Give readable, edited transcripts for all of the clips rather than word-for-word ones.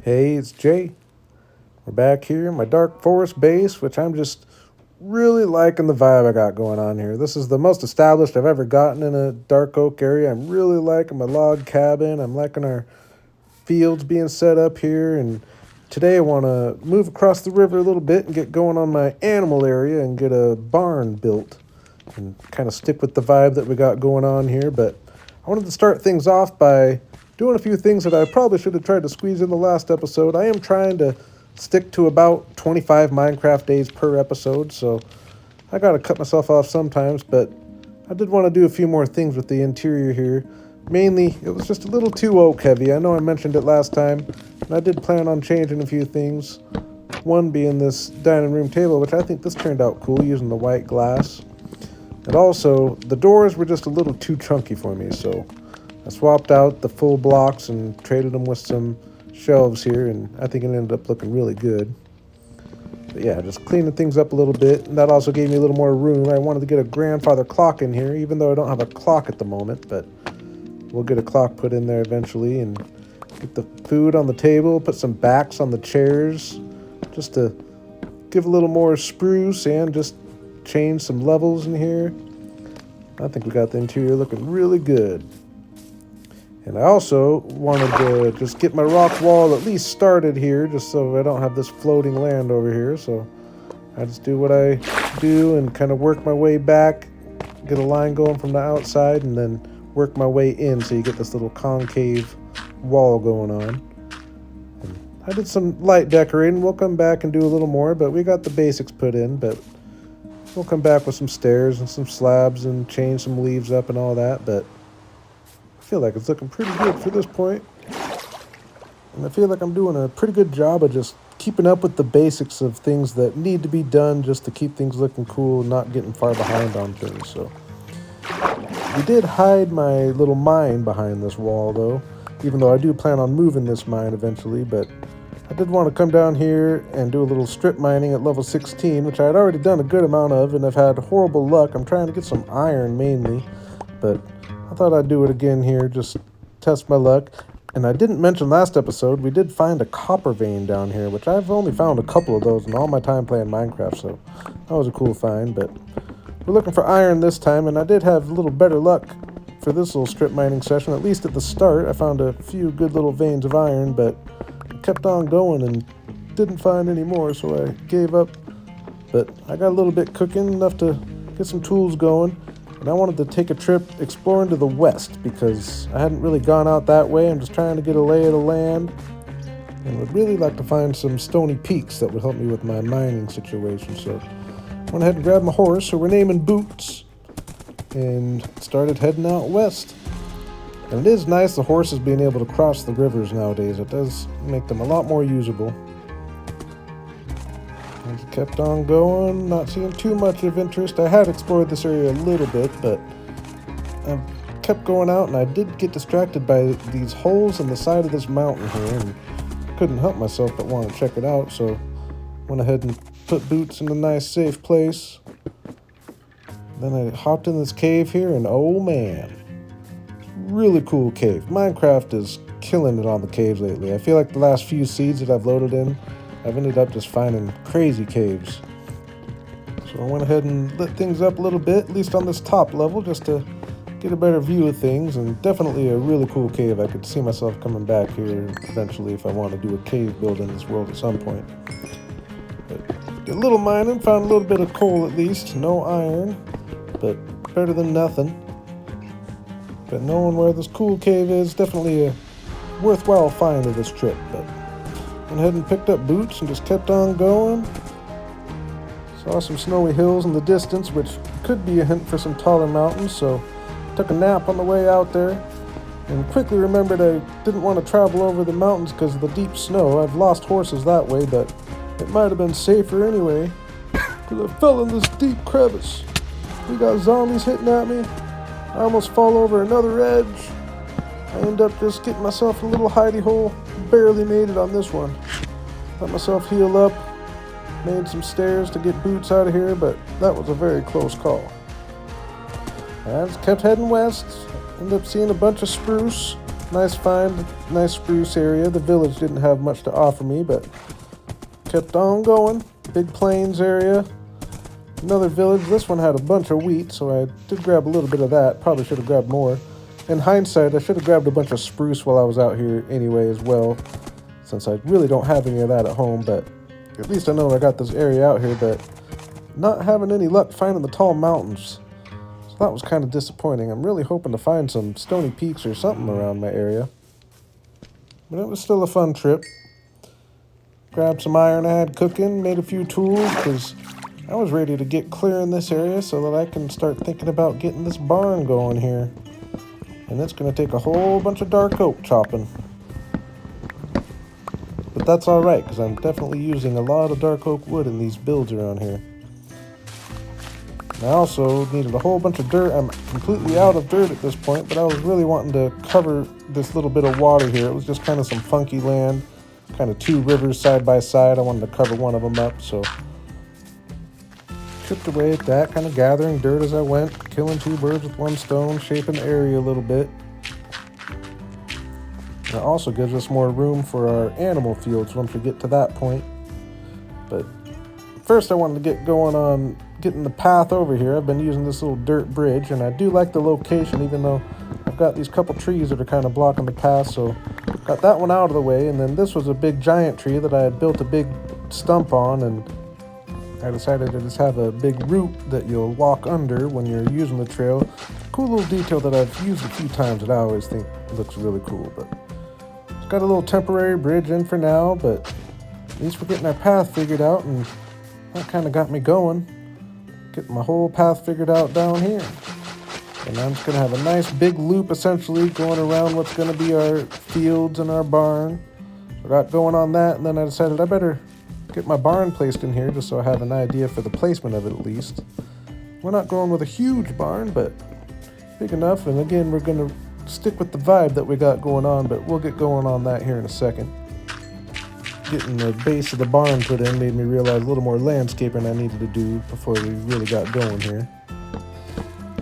Hey, it's Jay. We're back here in my dark forest base, which I'm just really liking the vibe I got going on here. This is the most established I've ever gotten in a dark oak area. I'm really liking my log cabin. I'm liking our fields being set up here. And today I want to move across the river a little bit and get going on my animal area and get a barn built and kind of stick with the vibe that we got going on here. But I wanted to start things off by doing a few things that I probably should have tried to squeeze in the last episode. I am trying to stick to about 25 Minecraft days per episode, so I gotta cut myself off sometimes, but I did want to do a few more things with the interior here. Mainly, it was just a little too oak heavy. I know I mentioned it last time, and I did plan on changing a few things. One being this dining room table, which I think this turned out cool using the white glass. And also, the doors were just a little too chunky for me, so I swapped out the full blocks and traded them with some shelves here, and I think it ended up looking really good. But yeah, just cleaning things up a little bit, and that also gave me a little more room. I wanted to get a grandfather clock in here, even though I don't have a clock at the moment, but we'll get a clock put in there eventually, and get the food on the table, put some backs on the chairs, just to give a little more spruce and just change some levels in here. I think we got the interior looking really good. And I also wanted to just get my rock wall at least started here, just so I don't have this floating land over here. So I just do what I do and kind of work my way back, get a line going from the outside, and then work my way in so you get this little concave wall going on. And I did some light decorating. We'll come back and do a little more, but we got the basics put in. But we'll come back with some stairs and some slabs and change some leaves up and all that. But I feel like it's looking pretty good for this point. And I feel like I'm doing a pretty good job of just keeping up with the basics of things that need to be done just to keep things looking cool and not getting far behind on things. So we did hide my little mine behind this wall though, even though I do plan on moving this mine eventually. But I did want to come down here and do a little strip mining at level 16, which I had already done a good amount of, and I've had horrible luck. I'm trying to get some iron mainly, but I thought I'd do it again here, just test my luck. And I didn't mention last episode, we did find a copper vein down here, which I've only found a couple of those in all my time playing Minecraft, so that was a cool find. But we're looking for iron this time, and I did have a little better luck for this little strip mining session, at least at the start. I found a few good little veins of iron, but I kept on going and didn't find any more, so I gave up. But I got a little bit cooking, enough to get some tools going. And I wanted to take a trip exploring to the west because I hadn't really gone out that way. I'm just trying to get a lay of the land and would really like to find some stony peaks that would help me with my mining situation. So I went ahead and grabbed my horse, who we're naming Boots, and started heading out west. And it is nice the horses being able to cross the rivers nowadays. It does make them a lot more usable. I just kept on going, not seeing too much of interest. I had explored this area a little bit, but I kept going out, and I did get distracted by these holes in the side of this mountain here, and couldn't help myself but want to check it out, so went ahead and put Boots in a nice safe place. Then I hopped in this cave here, and oh man, really cool cave. Minecraft is killing it on the caves lately. I feel like the last few seeds that I've loaded in, I've ended up just finding crazy caves. So I went ahead and lit things up a little bit, at least on this top level, just to get a better view of things, and definitely a really cool cave. I could see myself coming back here eventually if I want to do a cave build in this world at some point. But did a little mining, found a little bit of coal at least, no iron, but better than nothing. But knowing where this cool cave is, definitely a worthwhile find of this trip. But went ahead and picked up Boots and just kept on going. Saw some snowy hills in the distance, which could be a hint for some taller mountains, so took a nap on the way out there and quickly remembered I didn't want to travel over the mountains because of the deep snow. I've lost horses that way, but it might have been safer anyway because I fell in this deep crevice. We got zombies hitting at me. I almost fall over another edge. I end up just getting myself a little hidey hole. Barely made it on this one. Let myself heal up. Made some stairs to get Boots out of here, but that was a very close call. I just kept heading west. Ended up seeing a bunch of spruce. Nice find, nice spruce area. The village didn't have much to offer me, but kept on going. Big plains area. Another village. This one had a bunch of wheat, so I did grab a little bit of that. Probably should have grabbed more. In hindsight, I should have grabbed a bunch of spruce while I was out here anyway as well, since I really don't have any of that at home, but at least I know I got this area out here, but not having any luck finding the tall mountains. So that was kind of disappointing. I'm really hoping to find some stony peaks or something around my area. But it was still a fun trip. Grabbed some iron I had cooking, made a few tools, because I was ready to get clear in this area so that I can start thinking about getting this barn going here. And it's going to take a whole bunch of dark oak chopping. But that's alright, because I'm definitely using a lot of dark oak wood in these builds around here. I also needed a whole bunch of dirt. I'm completely out of dirt at this point, but I was really wanting to cover this little bit of water here. It was just kind of some funky land, kind of two rivers side by side. I wanted to cover one of them up, so chipped away at that, kind of gathering dirt as I went, killing two birds with one stone, shaping the area a little bit. And it also gives us more room for our animal fields once we get to that point. But first I wanted to get going on getting the path over here. I've been using this little dirt bridge, and I do like the location, even though I've got these couple trees that are kind of blocking the path, so got that one out of the way. And then this was a big giant tree that I had built a big stump on, and I decided to just have a big root that you'll walk under when you're using the trail. Cool little detail that I've used a few times that I always think looks really cool. But it's got a little temporary bridge in for now, but at least we're getting our path figured out, and that kind of got me going. Getting my whole path figured out down here. And I'm just going to have a nice big loop essentially going around what's going to be our fields and our barn. I got going on that, and then I decided I better get my barn placed in here just so I have an idea for the placement of it at least. We're not going with a huge barn, but big enough. And again, we're going to stick with the vibe that we got going on, but we'll get going on that here in a second. Getting the base of the barn put in made me realize a little more landscaping I needed to do before we really got going here.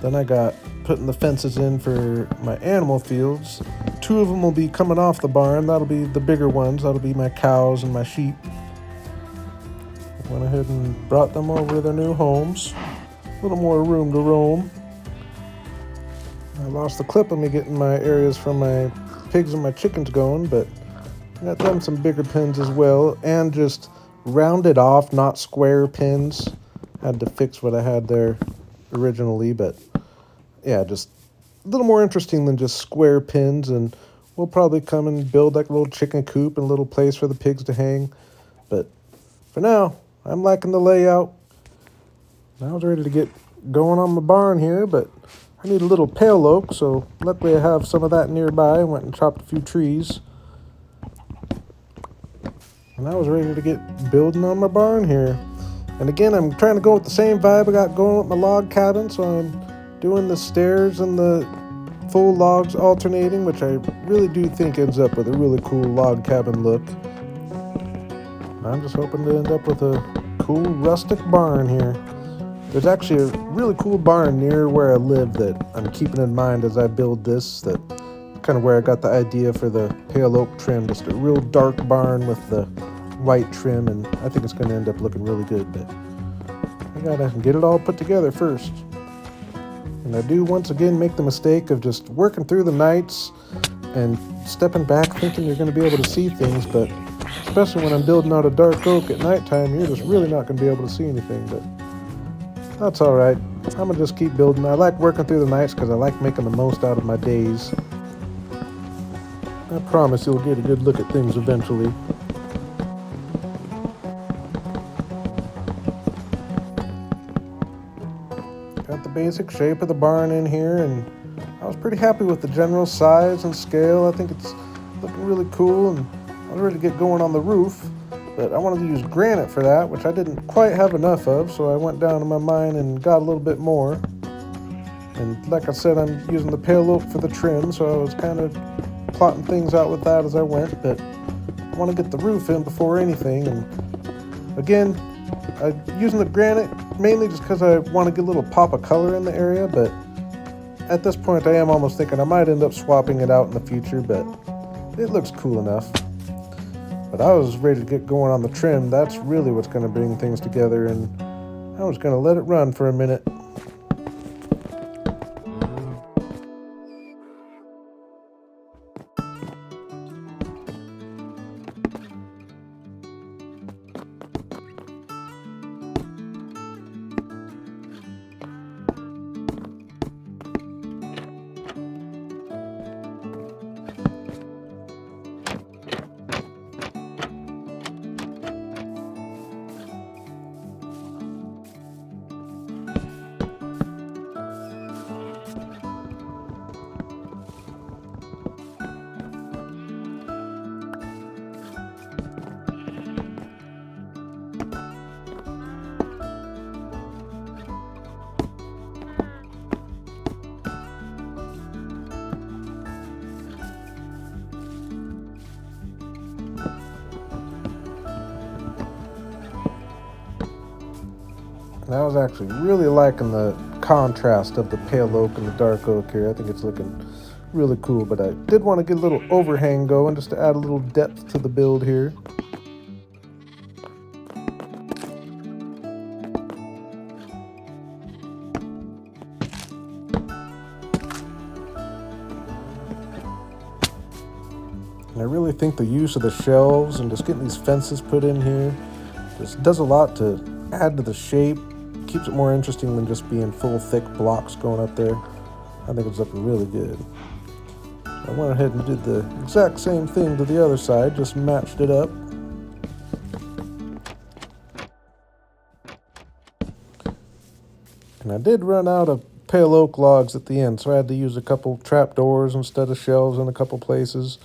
Then I got putting the fences in for my animal fields. Two of them will be coming off the barn. That'll be the bigger ones. That'll be my cows and my sheep. Went ahead and brought them over to their new homes. A little more room to roam. I lost the clip of me getting my areas from my pigs and my chickens going, but I got them some bigger pins as well, and just rounded off, not square pins. Had to fix what I had there originally, but yeah, just a little more interesting than just square pins. And we'll probably come and build like a little chicken coop and a little place for the pigs to hang. But for now, I'm liking the layout. I was ready to get going on my barn here, but I need a little pale oak, so luckily I have some of that nearby. I went and chopped a few trees. And I was ready to get building on my barn here. And again, I'm trying to go with the same vibe I got going with my log cabin, so I'm doing the stairs and the full logs alternating, which I really do think ends up with a really cool log cabin look. I'm just hoping to end up with a cool rustic barn here. There's actually a really cool barn near where I live that I'm keeping in mind as I build this. That kind of where I got the idea for the pale oak trim, just a real dark barn with the white trim, and I think it's going to end up looking really good, but I gotta get it all put together first. And I do once again make the mistake of just working through the nights and stepping back thinking you're going to be able to see things, but especially when I'm building out a dark oak at nighttime, you're just really not going to be able to see anything. But that's alright. I'm going to just keep building. I like working through the nights because I like making the most out of my days. I promise you'll get a good look at things eventually. Got the basic shape of the barn in here, and I was pretty happy with the general size and scale. I think it's looking really cool, and I was ready to get going on the roof, but I wanted to use granite for that, which I didn't quite have enough of, so I went down to my mine and got a little bit more. And like I said, I'm using the pale oak for the trim, so I was kind of plotting things out with that as I went, but I want to get the roof in before anything. And again, I'm using the granite mainly just because I want to get a little pop of color in the area, but at this point I am almost thinking I might end up swapping it out in the future, but it looks cool enough. But I was ready to get going on the trim. That's really what's going to bring things together, and I was going to let it run for a minute. And I was actually really liking the contrast of the pale oak and the dark oak here. I think it's looking really cool, but I did want to get a little overhang going just to add a little depth to the build here. And I really think the use of the shelves and just getting these fences put in here just does a lot to add to the shape. Keeps it more interesting than just being full thick blocks going up there. I think it's looking really good. I went ahead and did the exact same thing to the other side, just matched it up. And I did run out of pale oak logs at the end, so I had to use a couple trapdoors instead of shelves in a couple places.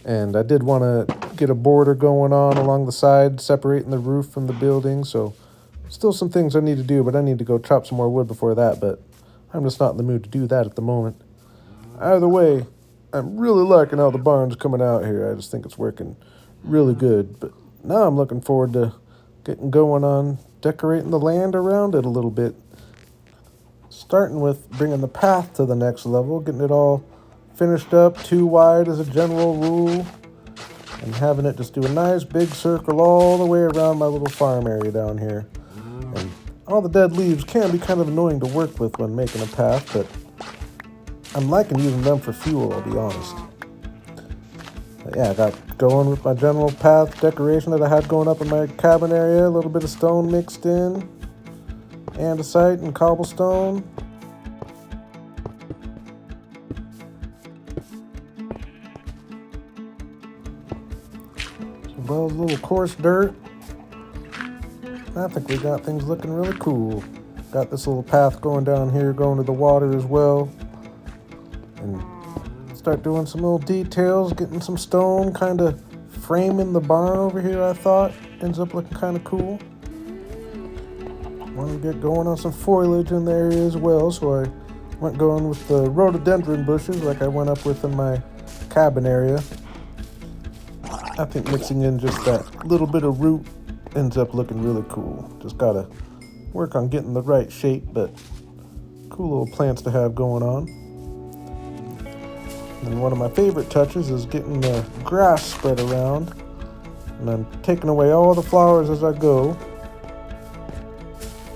And I did want to get a border going on along the side, separating the roof from the building, so still some things I need to do, but I need to go chop some more wood before that, but I'm just not in the mood to do that at the moment. Either way, I'm really liking how the barn's coming out here. I just think it's working really good, but now I'm looking forward to getting going on decorating the land around it a little bit. Starting with bringing the path to the next level, getting it all finished up, 2 wide as a general rule, and having it just do a nice big circle all the way around my little farm area down here. And all the dead leaves can be kind of annoying to work with when making a path, but I'm liking using them for fuel, I'll be honest. But yeah, I got going with my general path decoration that I had going up in my cabin area, a little bit of stone mixed in, andesite and cobblestone. As well as a little coarse dirt. I think we got things looking really cool. Got this little path going down here, going to the water as well. And start doing some little details, getting some stone, kind of framing the barn over here, I thought. Ends up looking kind of cool. Want to get going on some foliage in the area as well, so I went going with the rhododendron bushes like I went up with in my cabin area. I think mixing in just that little bit of root ends up looking really cool. Just gotta work on getting the right shape, but cool little plants to have going on. And one of my favorite touches is getting the grass spread around. And I'm taking away all the flowers as I go.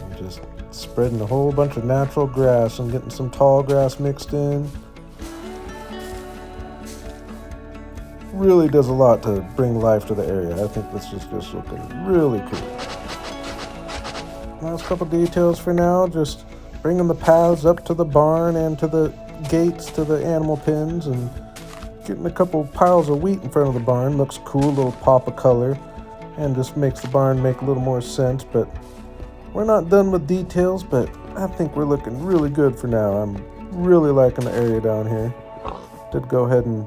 And just spreading a whole bunch of natural grass and getting some tall grass mixed in. Really does a lot to bring life to the area. I think this is just looking really cool. Last couple details for now, just bringing the paths up to the barn and to the gates to the animal pens, and getting a couple piles of wheat in front of the barn. Looks cool, little pop of color, and just makes the barn make a little more sense. But we're not done with details, but I think we're looking really good for now. I'm really liking the area down here. Did go ahead and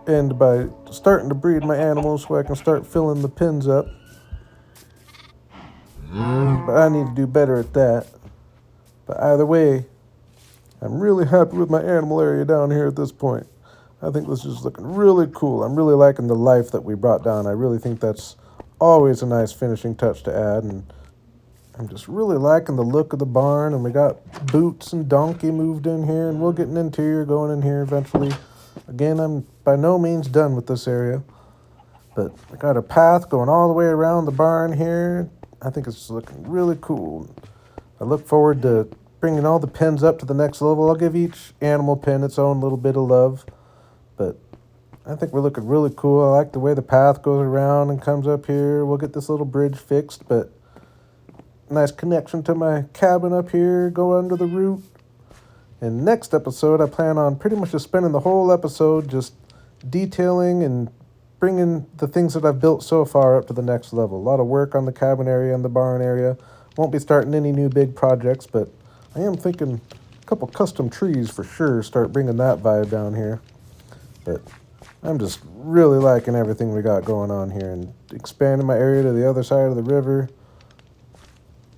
end by starting to breed my animals so I can start filling the pens up. But I need to do better at that. But either way, I'm really happy with my animal area down here at this point. I think this is looking really cool. I'm really liking the life that we brought down. I really think that's always a nice finishing touch to add, and I'm just really liking the look of the barn, and we got Boots and Donkey moved in here, and we'll get an interior going in here eventually. Again, I'm by no means done with this area, but I got a path going all the way around the barn here. I think it's looking really cool. I look forward to bringing all the pens up to the next level. I'll give each animal pen its own little bit of love, but I think we're looking really cool. I like the way the path goes around and comes up here. We'll get this little bridge fixed, but nice connection to my cabin up here, go under the root. And next episode, I plan on pretty much just spending the whole episode just detailing and bringing the things that I've built so far up to the next level. A lot of work on the cabin area and the barn area. Won't be starting any new big projects, but I am thinking a couple custom trees for sure, start bringing that vibe down here. But I'm just really liking everything we got going on here and expanding my area to the other side of the river.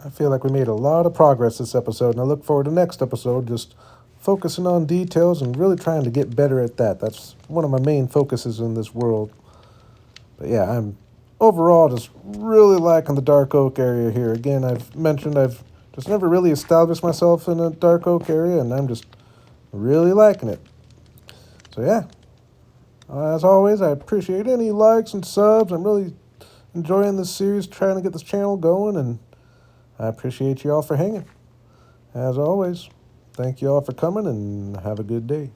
I feel like we made a lot of progress this episode, and I look forward to next episode just focusing on details and really trying to get better at that. That's one of my main focuses in this world. But yeah, I'm overall just really liking the dark oak area here. Again, I've mentioned I've just never really established myself in a dark oak area, and I'm just really liking it. So yeah, as always, I appreciate any likes and subs. I'm really enjoying this series, trying to get this channel going, and I appreciate you all for hanging. As always, thank you all for coming, and have a good day.